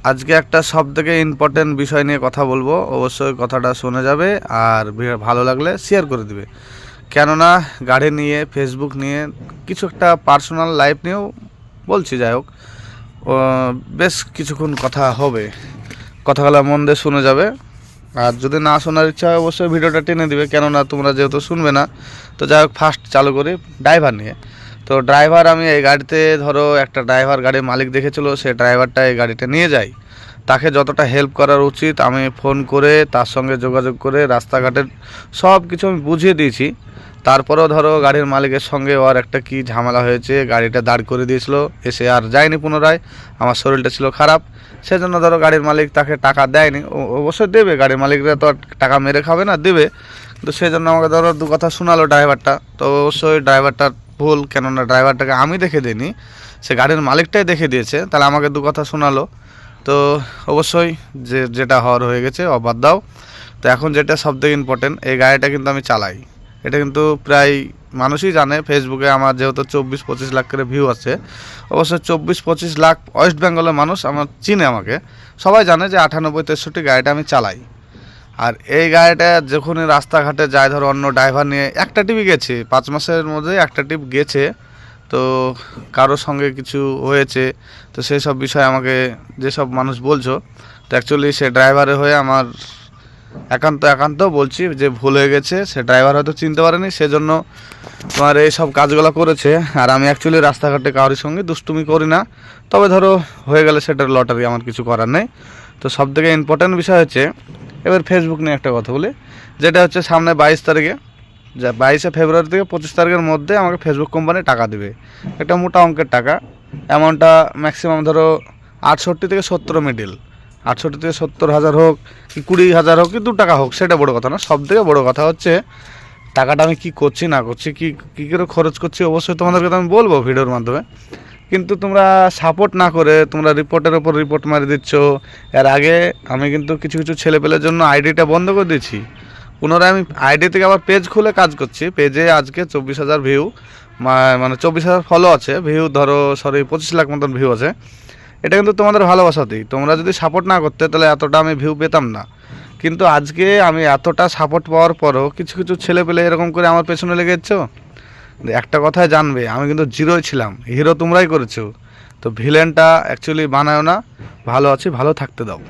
আজকে একটা সবথেকে ইম্পর্টেন্ট বিষয় নিয়ে কথা বলবো, অবশ্যই কথাটা শুনে যাবে আর ভালো লাগলে শেয়ার করে দিবে। কেননা গাড়ি নিয়ে, ফেসবুক নিয়ে, কিছু একটা পার্সোনাল লাইফ নিয়েও বলছি। যাই হোক, বেশ কিছুক্ষণ কথা হবে, কথাগুলো মন দিয়ে শুনে যাবে। আর যদি না শোনার ইচ্ছা হয় অবশ্যই ভিডিওটা টেনে দিবে, কেননা তোমরা যেহেতু শুনবে না। তো যাই হোক, ফার্স্ট চালু করি ড্রাইভার নিয়ে। তো ড্রাইভার, আমি এই গাড়িতে ধরো একটা ড্রাইভার গাড়ির মালিক দেখেছিল, সে ড্রাইভারটা এই গাড়িটা নিয়ে যায়। তাকে যতটা হেল্প করার উচিত আমি ফোন করে তার সঙ্গে যোগাযোগ করে রাস্তাঘাটের সব কিছু আমি বুঝিয়ে দিয়েছি। তারপরেও ধরো গাড়ির মালিকের সঙ্গে ওর একটা কি ঝামেলা হয়েছে, গাড়িটা দাঁড় করে দিয়েছিল, এসে আর যায়নি পুনরায়। আমার শরীরটা ছিল খারাপ, সেজন্য ধরো গাড়ির মালিক তাকে টাকা দেয়নি। অবশ্যই দেবে, গাড়ির মালিকরা তো আর টাকা মেরে খাবে না, দেবে। তো সেই জন্য আমাকে ধরো দু কথা শোনালো ড্রাইভারটা। তো অবশ্যই ড্রাইভারটার ভুল, কেননা ড্রাইভারটাকে আমি দেখে দিইনি, সে গাড়ির মালিকটাই দেখে দিয়েছে। তাহলে আমাকে দু কথা শোনালো। তো অবশ্যই যেটা হওয়ার হয়ে গেছে, বাদ দাও। তো এখন যেটা সবথেকে ইম্পর্টেন্ট, এই গাড়িটা কিন্তু আমি চালাই। এটা কিন্তু প্রায় মানুষই জানে, ফেসবুকে আমার যেহেতু 24-25 লাখ করে ভিউ আছে। অবশ্য 24-25 লাখ ওয়েস্ট বেঙ্গলের মানুষ আমার চিনে, আমাকে সবাই জানে যে 98-63 গাড়িটা আমি চালাই। আর এই গাড়িটা যখনই রাস্তাঘাটে যায়, ধরো অন্য ড্রাইভার নিয়ে, একটা টিপই গেছে 5 মাসের মধ্যে, একটা টিপ গেছে। তো কারোর সঙ্গে কিছু হয়েছে, তো সেই সব বিষয়ে আমাকে যেসব মানুষ বলছো, তো অ্যাকচুয়ালি সে ড্রাইভারের হয়ে আমার একান্ত বলছি যে ভুল হয়ে গেছে। সে ড্রাইভার হয়তো চিনতে পারেনি, সেজন্য তোমার এই সব কাজগুলো করেছে। আর আমি অ্যাকচুয়ালি রাস্তাঘাটে কারোর সঙ্গে দুষ্টুমি করি না, তবে ধরো হয়ে গেলে সেটার লটারি, আমার কিছু করার নেই। তো সবথেকে ইম্পর্ট্যান্ট বিষয় হচ্ছে, এবার ফেসবুক নিয়ে একটা কথা বলি। যেটা হচ্ছে সামনে 22 তারিখে, যা 22শে ফেব্রুয়ারি থেকে 25 তারিখের মধ্যে আমাকে ফেসবুক কোম্পানি টাকা দেবে, একটা মোটা অঙ্কের টাকা। অ্যামাউন্টটা ম্যাক্সিমাম ধরো 68 থেকে 70 মিডিল, 68 থেকে 70,000 হোক কি 20,000 হোক কি 2 টাকা হোক, সেটা বড় কথা না। সব থেকে বড় কথা হচ্ছে টাকাটা আমি কী করছি না করছি, কী করে খরচ করছি, অবশ্যই তোমাদেরকে তো আমি বলবো ভিডিওর মাধ্যমে। কিন্তু তোমরা সাপোর্ট না করে তোমরা রিপোর্টের ওপর রিপোর্ট মারি দিচ্ছ। এর আগে আমি কিন্তু কিছু কিছু ছেলেপেলের জন্য আইডিটা বন্ধ করে দিয়েছি, পুনরায় আমি আইডি থেকে আবার পেজ খুলে কাজ করছি। পেজে আজকে 24,000 ভিউ, মানে 24,000 ফলো আছে, ভিউ ধরো 25 লাখ মতন ভিউ আছে। এটা কিন্তু তোমাদের ভালোবাসাতেই, তোমরা যদি সাপোর্ট না করতে তাহলে এতটা আমি ভিউ পেতাম না। কিন্তু আজকে আমি এতটা সাপোর্ট পাওয়ার পরও কিছু কিছু ছেলেপেলে এরকম করে আমার পেছনে লেগে যাচ্ছ। একটা কথাই জানবে, আমি কিন্তু জিরোই ছিলাম, হিরো তোমরাই করেছো। তো ভিলেনটা অ্যাকচুয়ালি বানায়ও না, ভালো আছি, ভালো থাকতে দাও।